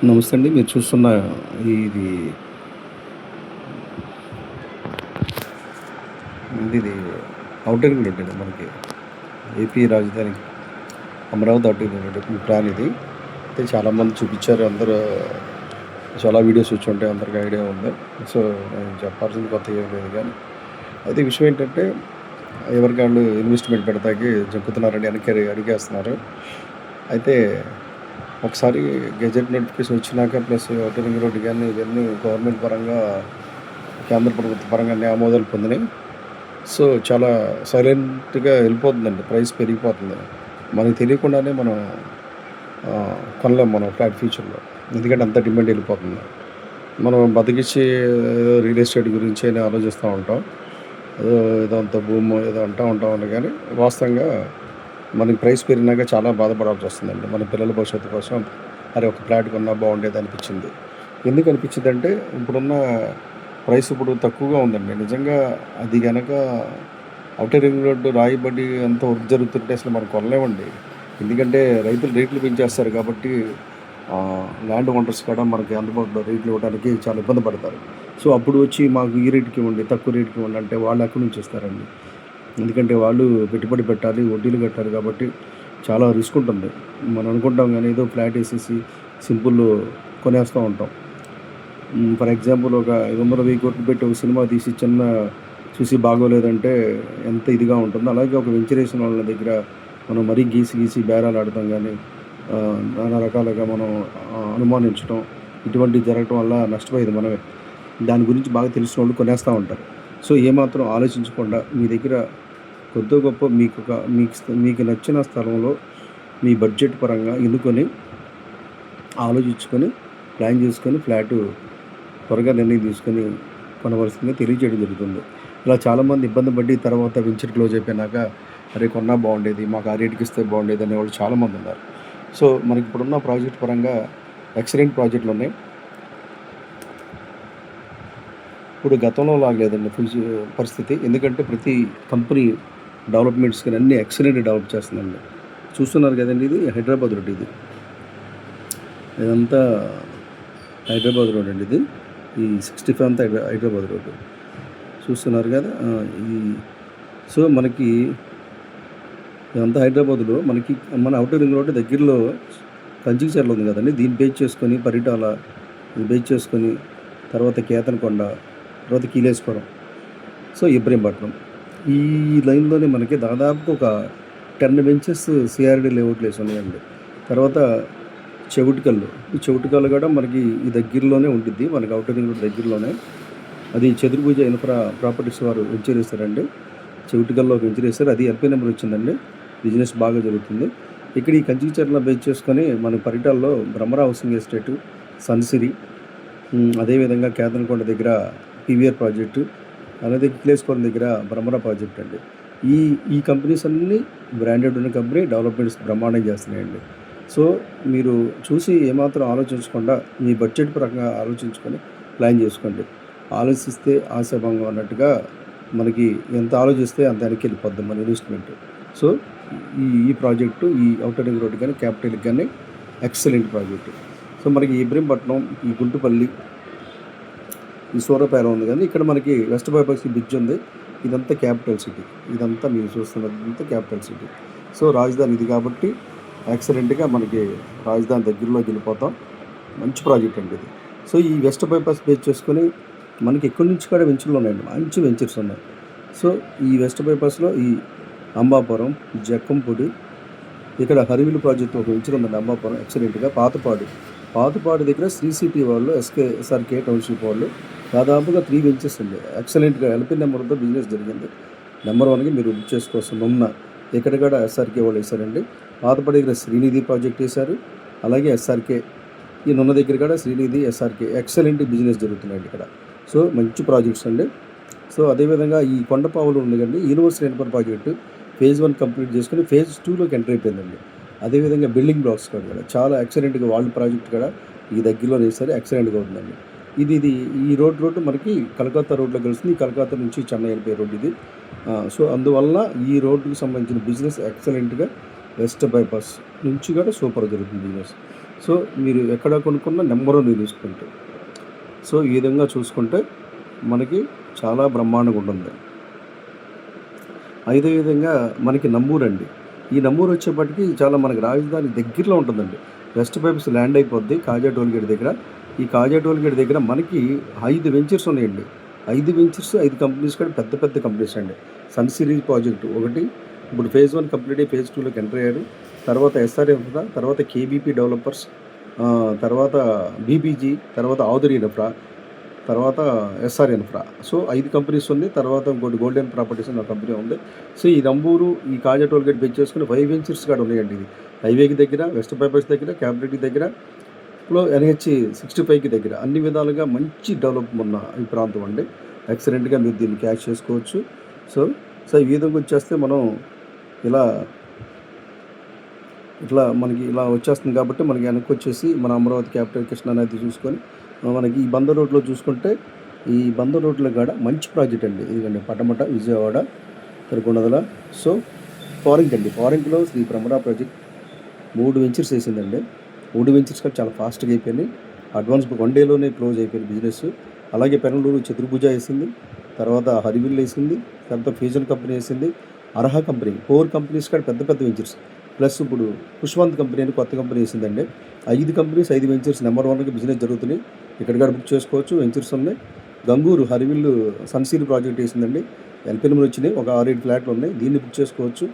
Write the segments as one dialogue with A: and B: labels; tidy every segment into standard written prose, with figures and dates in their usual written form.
A: నమస్తే అండి. మీరు చూస్తున్న ఇది ఇది ఔటర్ రింగ్ రోడ్ అండి మనకి. ఏపీ రాజధాని అమరావతి ఔటర్ రింగ్ రోడ్ ఈ ప్లాన్ ఇది. అయితే చాలామంది చూపించారు. అందరూ చాలా వీడియోస్ వచ్చుంటాయి. అందరికి ఐడియా ఉంది. సో, నేను చెప్పాల్సింది కొత్తగా ఏం లేదు గానీ, అయితే విషయం ఏంటంటే ఎవరికాళ్ళు ఇన్వెస్ట్‌మెంట్ పెడతాకి జంకుతున్నారని వెనక్కి అడిగేస్తున్నారు. అయితే ఒకసారి గెజెట్ నోటిఫికేషన్ వచ్చినాక ప్లస్ ఔటర్ రింగ్ రోడ్ గానీ ఇవన్నీ గవర్నమెంట్ పరంగా, కేంద్ర ప్రభుత్వ పరంగా అన్ని ఆమోదాలు పొందినాయి. సో, చాలా సైలెంట్‌గా వెళ్ళిపోతుందండి. ప్రైస్ పెరిగిపోతుంది. మనకు తెలియకుండానే మనం కొనలేం మనం ఫ్లాట్ ఫ్యూచర్‌లో. ఎందుకంటే అంత డిమాండ్ వెళ్ళిపోతుంది. మనం బతికిచ్చి ఏదో రియల్ ఎస్టేట్ గురించి అని ఆలోచిస్తూ ఉంటాం. ఏదో ఏదో అంత భూమో ఏదో అంటూ ఉంటాం కానీ వాస్తవంగా మనకి ప్రైస్ పెరిగినాక చాలా బాధపడాల్సి వస్తుందండి. మన పిల్లల భవిష్యత్తు కోసం అరే ఒక ఫ్లాట్ కొన్నా బాగుండేది అనిపించింది. ఎందుకు అనిపించిందంటే ఇప్పుడున్న ప్రైస్ ఇప్పుడు తక్కువగా ఉందండి. నిజంగా అది గనక ఔటర్ రింగ్ రోడ్డు రాయబడి అంత వర్క్ జరుగుతుంటే అసలు మనం కొనలేమండి. ఎందుకంటే రైతులు రేట్లు పెంచేస్తారు కాబట్టి ల్యాండ్ ఓనర్స్ కూడా మనకి అందుబాటులో రేట్లు ఇవ్వడానికి చాలా ఇబ్బంది పడతారు. సో, అప్పుడు వచ్చి మాకు ఈ రేట్‌కి ఇవ్వండి, తక్కువ రేట్‌కి ఇవ్వండి అంటే వాళ్ళు ఎక్కడి నుంచి ఇస్తారండి? ఎందుకంటే వాళ్ళు పెట్టుబడి పెట్టాలి, వడ్డీలు కట్టాలి కాబట్టి చాలా రిస్క్ ఉంటుంది. మనం అనుకుంటాం గానీ ఏదో ఫ్లాట్ ఏసేసి సింపుల్ కొనేస్తూ ఉంటాం. ఫర్ ఎగ్జాంపుల్ ఒక 500, 1000 కోట్లు పెట్టి ఒక సినిమా తీసి చూసి బాగోలేదంటే ఎంత ఇదిగా ఉంటుందో, అలాగే ఒక వెంచరేషన్ వాళ్ళ దగ్గర మనం మరీ గీసి బేరాలు ఆడతాం గానీ నానా రకాలుగా మనం అనుమానించడం ఇటువంటివి జరగటం వల్ల నష్టపోయేది మనమే. దాని గురించి బాగా తెలిసినోళ్ళు కొనేస్తూ ఉంటారు. సో, ఏమాత్రం ఆలోచించకుండా మీ దగ్గర కొద్దో గొప్పో మీకు నచ్చిన స్థలంలో మీ బడ్జెట్ పరంగా ఎన్నుకొని, ఆలోచించుకొని, ప్లాన్ చేసుకొని ఫ్లాటు త్వరగా నిర్ణయం తీసుకొని కొనవలసిందిగా తెలియజేయడం జరుగుతుంది. ఇలా చాలామంది ఇబ్బంది పడి తర్వాత వెంచర్ క్లోజ్ అయిపోయినాక అరే కొన్నా బాగుండేది, మాకు ఆ రేట్‌కి ఇస్తే బాగుండేది అనేవాళ్ళు చాలామంది ఉన్నారు. సో, మనకి ఇప్పుడున్న ప్రాజెక్ట్ పరంగా ఎక్సలెంట్ ప్రాజెక్టులు ఉన్నాయి. ఇప్పుడు గతంలో లాగా లేదండి పరిస్థితి. ఎందుకంటే ప్రతి కంపెనీ డెవలప్‌మెంట్స్ కానీ అన్నీ ఎక్సలెంట్ డెవలప్ చేస్తుందండి. చూస్తున్నారు కదండీ, ఇది హైదరాబాద్ రోడ్ ఇది. ఇదంతా హైదరాబాద్ రోడ్ అండి ఇది. ఈ 65 అంతా హైదరాబాద్ రోడ్డు. చూస్తున్నారు కదా! సో, మనకి ఇదంతా హైదరాబాద్‌లో మనకి మన ఔటర్ రింగ్ రోడ్ దగ్గరలో కంచికచర్ల ఉంది కదండీ! దీన్ని బేస్ చేసుకొని పరిటాల ఇది బేస్ చేసుకొని తర్వాత కేతనకొండ, తర్వాత కీలేశ్వరం, సో ఇబ్రహీంపట్నం. ఈ లైన్‌లోనే మనకి దాదాపుగా ఒక 10 బెంచెస్ సిఆర్‌డి లేఅవుట్‌లేసి ఉన్నాయండి. తర్వాత చెవిటికల్లు. ఈ చెవిటికల్లు కూడా మనకి ఈ దగ్గరలోనే ఉండిద్ది. మనకి ఔటర్ రింగ్ రోడ్ దగ్గరలోనే. అది చతుర్భుజ ఇన్ఫ్రా ప్రాపర్టీస్ వారు వెంచర్ వేశారండి. చెవిటికల్లో ఒక వెంచర్ వేశారు. అది ఎల్‌పీ నెంబర్ వచ్చిందండి. బిజినెస్ బాగా జరుగుతుంది. ఇక్కడ ఈ కంచికచర్ల బేస్ చేసుకొని మన పరిటాల్లో బ్రహ్మరా హౌసింగ్ ఎస్టేటు, సన్సిరీ, అదేవిధంగా కేతనకొండ దగ్గర పీవీఆర్ ప్రాజెక్టు, అలాగే కిలేశ్వరం దగ్గర బ్రహ్మరా ప్రాజెక్ట్ అండి. ఈ కంపెనీస్ అన్నీ బ్రాండెడ్ ఉన్న కంపెనీ, డెవలప్మెంట్స్ బ్రహ్మాండంగా చేస్తున్నాయండి. సో, మీరు చూసి ఏమాత్రం ఆలోచించకుండా మీ బడ్జెట్ పరంగా ఆలోచించుకొని ప్లాన్ చేసుకోండి. ఆలోచిస్తే ఆశాభంగం అన్నట్టుగా మనకి ఎంత ఆలోచిస్తే అంత వెనక్కి వెళ్ళిపోద్ది మన ఇన్వెస్ట్మెంట్. సో, ఈ ప్రాజెక్టు ఈ ఔటర్ రింగ్ రోడ్ కానీ, క్యాపిటల్‌కి కానీ ఎక్సలెంట్ ప్రాజెక్టు. సో, మనకి ఇబ్రహీంపట్నం, ఈ గుంటుపల్లి, ఈ సూర్యాపేట ఉంది కానీ ఇక్కడ మనకి వెస్ట్ బైపాస్‌కి బ్రిడ్జ్ ఉంది. ఇదంతా క్యాపిటల్ సిటీ. ఇదంతా మీరు చూస్తున్నదంతా క్యాపిటల్ సిటీ. సో, రాజధాని ఇది కాబట్టి ఎక్సలెంట్‌గా మనకి రాజధాని దగ్గరలోకి వెళ్ళిపోతాం. మంచి ప్రాజెక్ట్ అండి ఇది. సో, ఈ వెస్ట్ బైపాస్ బేస్ చేసుకొని మనకి ఎక్కడి నుంచి కూడా వెంచర్లు ఉన్నాయండి. మంచి వెంచర్స్ ఉన్నాయి. సో, ఈ వెస్ట్ బైపాస్‌లో ఈ అంబాపురం, జక్కంపూడి, ఇక్కడ హరివిల్లు ప్రాజెక్ట్ ఒక వెంచర్ ఉందండి అంబాపురం ఎక్సలెంట్‌గా. పాతపాడు దగ్గర శ్రీ సిటీ వాళ్ళు, ఎస్ఆర్కే టౌన్‌షిప్ వాళ్ళు దాదాపుగా 3 వెంచర్స్ అండి. ఎక్సలెంట్‌గా ఎల్‌పీ నెంబర్‌తో బిజినెస్ జరిగింది. నెంబర్ 1కి మీరు బుక్ చేసుకోవచ్చు. నున్న ఇక్కడ కూడా ఎస్ఆర్కే వాళ్ళు వేశారండి. పాతపాడు దగ్గర శ్రీనిధి ప్రాజెక్ట్ వేశారు. అలాగే ఎస్ఆర్కే ఈ నున్న దగ్గర కూడా శ్రీనిధి, ఎస్ఆర్కే ఎక్సలెంట్ బిజినెస్ జరుగుతున్నాయండి ఇక్కడ. సో, మంచి ప్రాజెక్ట్స్ అండి. సో, అదేవిధంగా ఈ కొండపావులు ఉంది కండి universal airport project phase 1 complete చేసుకొని ఫేజ్ 2లోకి ఎంటర్ అయిపోయిందండి. అదేవిధంగా బిల్డింగ్ బ్లాక్స్ కూడా చాలా ఎక్సలెంట్‌గా వాళ్ళ ప్రాజెక్ట్ కూడా ఈ దగ్గరలో వేశారు. ఎక్సలెంట్‌గా ఉందండి. ఈ రోడ్డు మనకి కలకత్తా రోడ్లో కలుస్తుంది. ఈ కలకత్తా నుంచి చెన్నై వెళ్ళిపోయే రోడ్ ఇది. సో, అందువల్ల ఈ రోడ్డుకి సంబంధించిన బిజినెస్ ఎక్సలెంట్‌గా వెస్ట్ బైపాస్ నుంచి కూడా సూపర్ జరుగుతుంది బిజినెస్. సో మీరు ఎక్కడ కొనుక్కున్న నెంబర్ 1 ఇన్వెస్ట్‌మెంట్. సో ఈ విధంగా చూసుకుంటే మనకి చాలా బ్రహ్మాండంగా ఉంటుంది. అదే విధంగా మనకి నంబూరండి. ఈ నంబూరు వచ్చేప్పటికి చాలా మనకి రాజధాని దగ్గరలో ఉంటుందండి. వెస్ట్ పైప్స్ ల్యాండ్ అయిపోద్ది కాజా టోల్‌గేట్ దగ్గర. ఈ కాజా టోల్‌గేట్ దగ్గర మనకి 5 వెంచర్స్ ఉన్నాయండి. 5 వెంచర్స్ 5 కంపెనీస్ కూడా పెద్ద పెద్ద కంపెనీస్ అండి. సన్ సిరీస్ ప్రాజెక్ట్ ఒకటి, ఇప్పుడు ఫేజ్ 1 కంప్లీట్ అయ్యి ఫేజ్ 2లోకి ఎంటర్ అయ్యారు. తర్వాత ఎస్ఆర్ ఇన్ఫ్రా, తర్వాత కేబీపీ డెవలపర్స్, తర్వాత బీబీజీ, తర్వాత ఆదురి ఇన్ఫ్రా, తర్వాత ఎస్ఆర్ ఇన్ఫ్రా. సో 5 కంపెనీస్ ఉన్నాయి. తర్వాత ఇంకోటి గోల్డెన్ ప్రాపర్టీస్ అనే కంపెనీ ఉంది. సో ఈ నంబూరు, ఈ కాజా టోల్‌గేట్ బేస్ చేసుకొని 5 వెంచర్స్ కూడా ఉన్నాయండి. ఇది హైవేకి దగ్గర, వెస్ట్ పైపర్స్ దగ్గర, క్యాబ్రిటీ దగ్గర, ఎన్హెచ్ 65కి దగ్గర అన్ని విధాలుగా మంచి డెవలప్ ఉన్న ఈ ప్రాంతం అండి. ఎక్సలెంట్గా మీరు దీన్ని క్యాచ్ చేసుకోవచ్చు. సో సో ఈ విధంగా వచ్చేస్తే మనం ఇలా ఇట్లా మనకి ఇలా వచ్చేస్తుంది కాబట్టి మనకి వెనక్కి వచ్చేసి మన అమరావతి క్యాపిటల్ కృష్ణానది చూసుకొని మనకి ఈ బందర్ రోడ్లో చూసుకుంటే ఈ బందర్ రోడ్లో కూడా మంచి ప్రాజెక్ట్ అండి. ఇదిగండి పటమట, విజయవాడ, తిరుకొండదల. సో ఫారెంక్ అండి. ఫారెంక్లో Shri Bhramara project 3 ventures వేసిందండి. 3 ventures కూడా చాలా ఫాస్ట్గా అయిపోయినాయి. అడ్వాన్స్ 1 డేలోనే క్లోజ్ అయిపోయింది బిజినెస్. అలాగే పెరంలూరు చతుర్భుజ వేసింది, తర్వాత హరివిల్ వేసింది, తర్వాత ఫ్యూజన్ కంపెనీ వేసింది, అర్హా కంపెనీ, 4 కంపెనీస్ కూడా పెద్ద పెద్ద వెంచర్స్. ప్లస్ ఇప్పుడు పుష్పవంత్ కంపెనీ అని కొత్త కంపెనీ వేసిందండి. 5 కంపెనీస్ 5 వెంచర్స్ నెంబర్ 1గా బిజినెస్ జరుగుతున్నాయి. ఇక్కడ కూడా బుక్ చేసుకోవచ్చు. వెంచర్స్ ఉన్నాయి. గంగూరు హరివిల్లు సన్సీల్ ప్రాజెక్ట్ వేసిందండి. ఎల్పిఎన్ఎంలు వచ్చినాయి. ఒక 6-7 ఫ్లాట్లు ఉన్నాయి. దీన్ని బుక్ చేసుకోవచ్చు.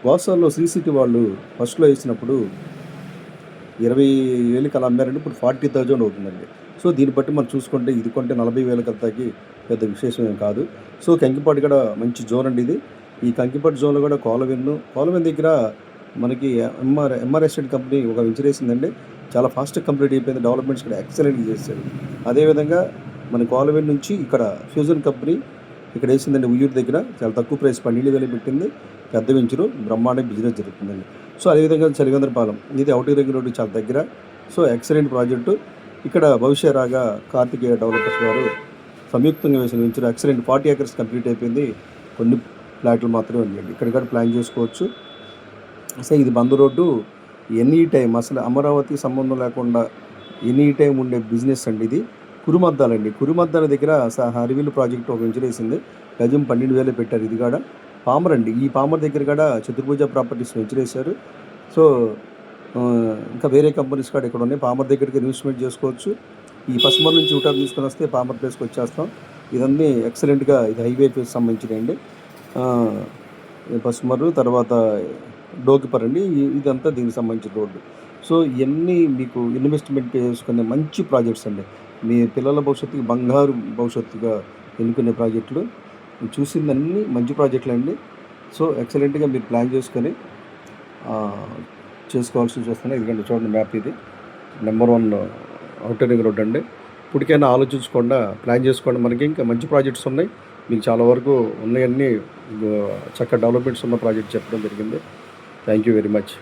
A: వాసాల్లో శ్రీ సిటీ వాళ్ళు ఫస్ట్లో వేసినప్పుడు 20,000కి అలా అమ్మారండి. ఇప్పుడు 40,000 అవుతుందండి. సో దీన్ని బట్టి మనం చూసుకుంటే ఇది కొంటే 40,000 అంతాకి పెద్ద విశేషం ఏం కాదు. సో కంకిపాడు కూడా మంచి జోన్ అండి ఇది. ఈ కంకిపాడు జోన్లో కూడా కోలవెన్ దగ్గర మనకి ఎంఆర్ ఎస్టేట్ కంపెనీ ఒక వెంచర్ వేసిందండి. చాలా ఫాస్ట్గా కంప్లీట్ అయిపోయింది. డెవలప్మెంట్స్ కూడా ఎక్సలెంట్గా చేశారు. అదేవిధంగా మన కోలవెన్ నుంచి ఇక్కడ ఫ్యూజన్ కంపెనీ ఇక్కడ వేసిందండి. ఉయ్యూరు దగ్గర చాలా తక్కువ ప్రైస్ 12,000 పెట్టింది. పెద్ద వెంచరు, బ్రహ్మాండ బిజినెస్ జరుగుతుందండి. సో అదేవిధంగా చలివేంద్రపాలెం ఇది ఔటర్ రింగ్ రోడ్డు చాలా దగ్గర. So excellent project. ఇక్కడ భవిష్య రాగా కార్తికేయ డెవలపర్స్ వారు సంయుక్తంగా వేసిన వెంచర్ ఎక్సలెంట్ 40 ఏకర్స్ కంప్లీట్ అయిపోయింది. కొన్ని ఫ్లాట్లు మాత్రమే ఉన్నాయండి. ఇక్కడ కూడా ప్లాన్ చేసుకోవచ్చు. సో ఇది బంద్ రోడ్డు. ఎనీ టైం అసలు అమరావతి సంబంధం లేకుండా ఎనీ టైం ఉండే బిజినెస్ అండి ఇది. కురుమద్దాలండి. కురుమద్దాల దగ్గర హరివిల్ ప్రాజెక్ట్ ఒక వెంచర్ వేసింది. గజం 12,000 పెట్టారు. ఇది కూడా పామర్ అండి. ఈ పామర్ దగ్గర కూడా చతుర్భుజ ప్రాపర్టీస్ వెంచర్ వేశారు. సో ఇంకా వేరే కంపెనీస్ కూడా ఇక్కడ ఉన్నాయి. పామర్ దగ్గరికి ఇన్వెస్ట్మెంట్ చేసుకోవచ్చు. ఈ పసుమర్ నుంచి యూటర్న్ తీసుకొని వస్తే పామర్ ప్లేస్కి వచ్చేస్తాం. ఇదన్నీ ఎక్సలెంట్గా ఇది హైవే ఫేస్ సంబంధించినవి. పసుమరు, తర్వాత డోకిపర్ అండి. ఇదంతా దీనికి సంబంధించిన రోడ్డు. సో ఇవన్నీ మీకు ఇన్వెస్ట్మెంట్ చేసుకునే మంచి ప్రాజెక్ట్స్ అండి. మీ పిల్లల భవిష్యత్తుకి బంగారు భవిష్యత్తుగా ఎన్నుకునే ప్రాజెక్టులు. చూసిందన్నీ మంచి ప్రాజెక్టులు అండి. సో ఎక్సలెంట్గా మీరు ప్లాన్ చేసుకొని చేసుకోవాల్సి వస్తున్నాయి. ఎందుకంటే చూడండి మ్యాప్ ఇది నెంబర్ 1 ఔటర్ రింగ్ రోడ్ అండి. ఇప్పటికైనా ఆలోచించకుండా ప్లాన్ చేసుకోండి. మనకి ఇంకా మంచి ప్రాజెక్ట్స్ ఉన్నాయి. మీకు చాలా వరకు ఉన్నాయన్నీ చక్కగా డెవలప్మెంట్స్ ఉన్న ప్రాజెక్ట్ చెప్పడం జరిగింది. Thank you very much.